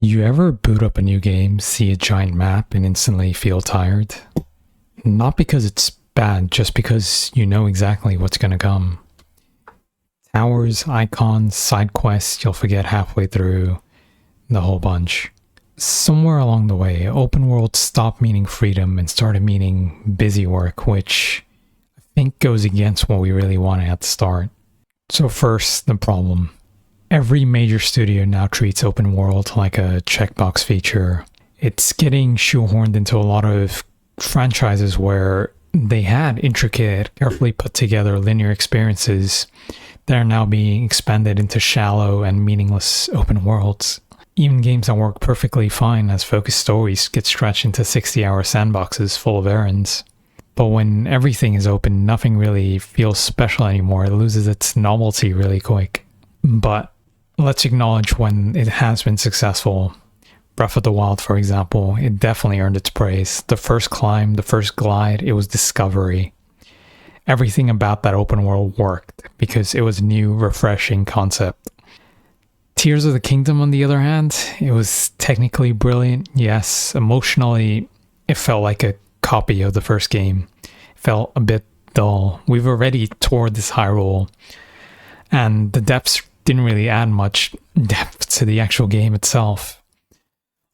You ever boot up a new game, see a giant map, and instantly feel tired? Not because it's bad, just because you know exactly what's gonna come. Towers, icons, side quests, you'll forget halfway through, the whole bunch. Somewhere along the way, open world stopped meaning freedom and started meaning busy work, which I think goes against what we really wanted at the start. So first, the problem. Every major studio now treats open world like a checkbox feature. It's getting shoehorned into a lot of franchises where they had intricate, carefully put together linear experiences that are now being expanded into shallow and meaningless open worlds. Even games that work perfectly fine as focused stories get stretched into 60-hour sandboxes full of errands. But when everything is open, nothing really feels special anymore. It loses its novelty really quick. But let's acknowledge when it has been successful. Breath of the Wild, for example, it definitely earned its praise. The first climb, the first glide, it was discovery. Everything about that open world worked because it was a new, refreshing concept. Tears of the Kingdom, on the other hand, it was technically brilliant, yes. Emotionally, it felt like a copy of the first game. It felt a bit dull. We've already toured this Hyrule, and the depths didn't really add much depth to the actual game itself.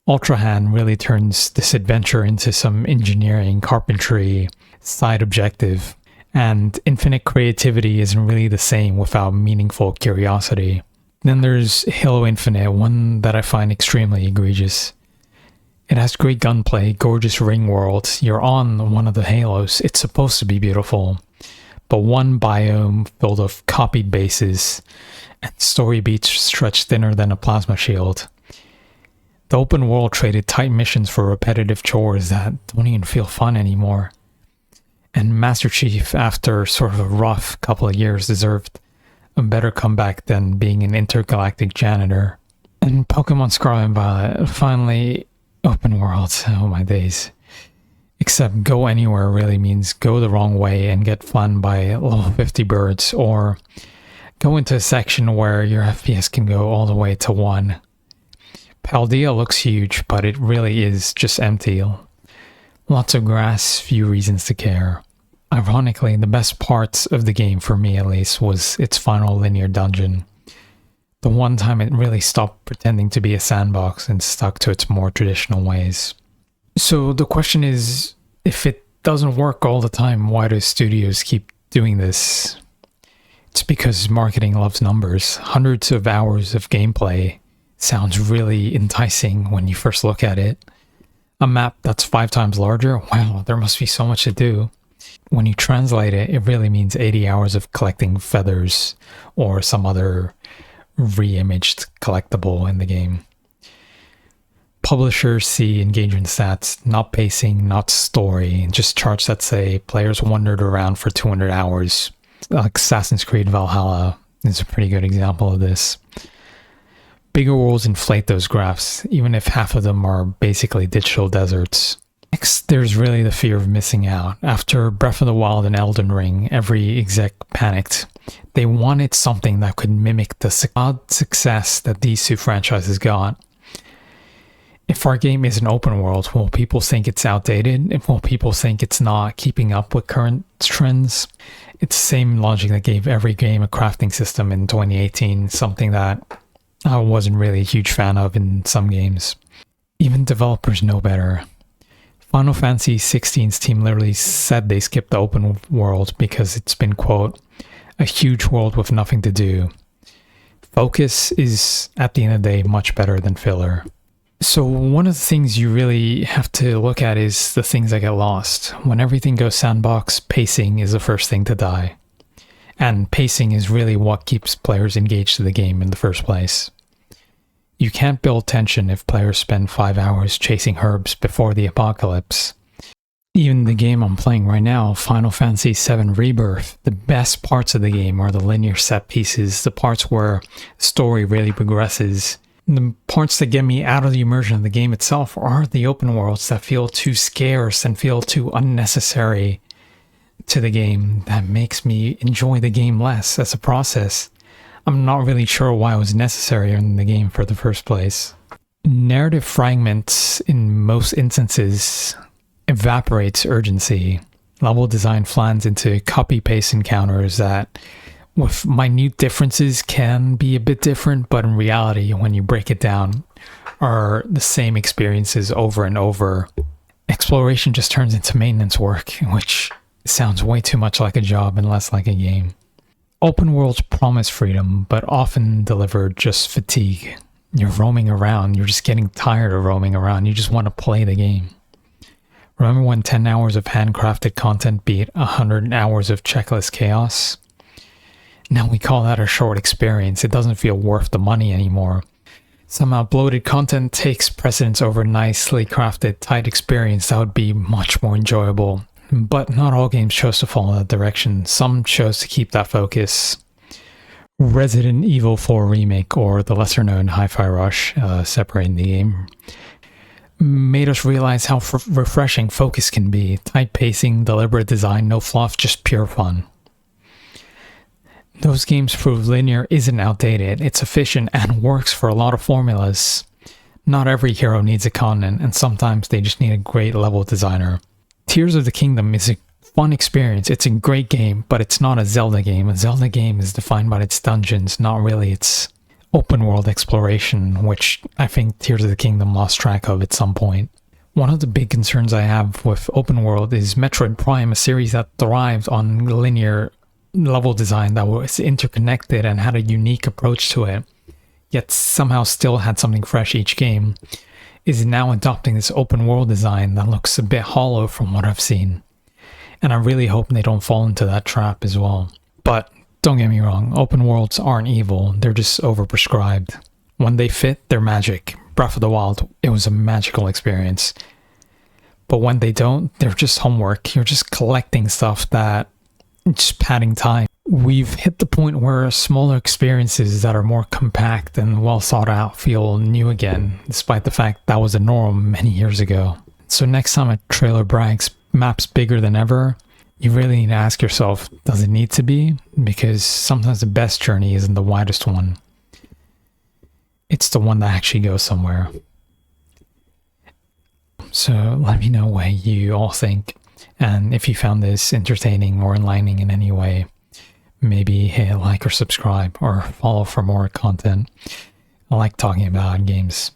Ultra Hand really turns this adventure into some engineering, carpentry, side objective, and infinite creativity isn't really the same without meaningful curiosity. Then there's Halo Infinite, one that I find extremely egregious. It has great gunplay, gorgeous ring worlds, you're on one of the Halos, it's supposed to be beautiful, but one biome filled of copied bases, and story beats stretched thinner than a plasma shield. The open world traded tight missions for repetitive chores that don't even feel fun anymore. And Master Chief, after sort of a rough couple of years, deserved a better comeback than being an intergalactic janitor. And Pokemon Scarlet and Violet, finally, open world, oh my days. Except go anywhere really means go the wrong way and get flanked by level 50 birds, or go into a section where your FPS can go all the way to 1. Paldea looks huge, but it really is just empty. Lots of grass, few reasons to care. Ironically, the best parts of the game, for me at least, was its final linear dungeon. The one time it really stopped pretending to be a sandbox and stuck to its more traditional ways. So the question is, if it doesn't work all the time, why do studios keep doing this? It's because marketing loves numbers. Hundreds of hours of gameplay sounds really enticing when you first look at it. A map that's 5 times larger? Wow, there must be so much to do. When you translate it, it really means 80 hours of collecting feathers or some other re-imaged collectible in the game. Publishers see engagement stats, not pacing, not story, just charts that say players wandered around for 200 hours. Like Assassin's Creed Valhalla is a pretty good example of this. Bigger worlds inflate those graphs, even if half of them are basically digital deserts. Next, there's really the fear of missing out. After Breath of the Wild and Elden Ring, every exec panicked. They wanted something that could mimic the odd success that these two franchises got. If our game is an open world, will people think it's outdated? And will people think it's not keeping up with current trends? It's the same logic that gave every game a crafting system in 2018, something that I wasn't really a huge fan of in some games. Even developers know better. Final Fantasy XVI's team literally said they skipped the open world because it's been, quote, a huge world with nothing to do. Focus is, at the end of the day, much better than filler. So one of the things you really have to look at is the things that get lost. When everything goes sandbox, pacing is the first thing to die. And pacing is really what keeps players engaged to the game in the first place. You can't build tension if players spend 5 hours chasing herbs before the apocalypse. Even the game I'm playing right now, Final Fantasy VII Rebirth, the best parts of the game are the linear set pieces, the parts where the story really progresses. The parts that get me out of the immersion of the game itself are the open worlds that feel too scarce and feel too unnecessary to the game. That makes me enjoy the game less as a process. I'm not really sure why it was necessary in the game for the first place. Narrative fragments in most instances evaporates urgency. Level design flans into copy-paste encounters that, with minute differences, can be a bit different, but in reality, when you break it down, are the same experiences over and over. Exploration just turns into maintenance work, which sounds way too much like a job and less like a game. Open worlds promise freedom, but often deliver just fatigue. You're roaming around, you're just getting tired of roaming around, you just want to play the game. Remember when 10 hours of handcrafted content beat 100 hours of checklist chaos? Now we call that a short experience. It doesn't feel worth the money anymore. Somehow bloated content takes precedence over nicely crafted, tight experience that would be much more enjoyable. But not all games chose to follow that direction. Some chose to keep that focus. Resident Evil 4 Remake, or the lesser-known Hi-Fi Rush, separating the game, made us realize how refreshing focus can be. Tight pacing, deliberate design, no fluff, just pure fun. Those games prove linear isn't outdated, it's efficient and works for a lot of formulas. Not every hero needs a continent, and sometimes they just need a great level designer. Tears of the Kingdom is a fun experience, it's a great game, but it's not a Zelda game. A Zelda game is defined by its dungeons, not really its open world exploration, which I think Tears of the Kingdom lost track of at some point. One of the big concerns I have with open world is Metroid Prime, a series that thrived on linear level design that was interconnected and had a unique approach to it, yet somehow still had something fresh each game, is now adopting this open world design that looks a bit hollow from what I've seen. And I really hope they don't fall into that trap as well. But don't get me wrong, open worlds aren't evil, they're just overprescribed. When they fit, they're magic. Breath of the Wild, it was a magical experience. But when they don't, they're just homework. You're just collecting stuff that just padding time. We've hit the point where smaller experiences that are more compact and well thought out feel new again, despite the fact that was the norm many years ago. So next time a trailer brags maps bigger than ever, you really need to ask yourself, does it need to be? Because sometimes the best journey isn't the widest one. It's the one that actually goes somewhere. So let me know what you all think. And if you found this entertaining or enlightening in any way, maybe hit like or subscribe or follow for more content. I like talking about games.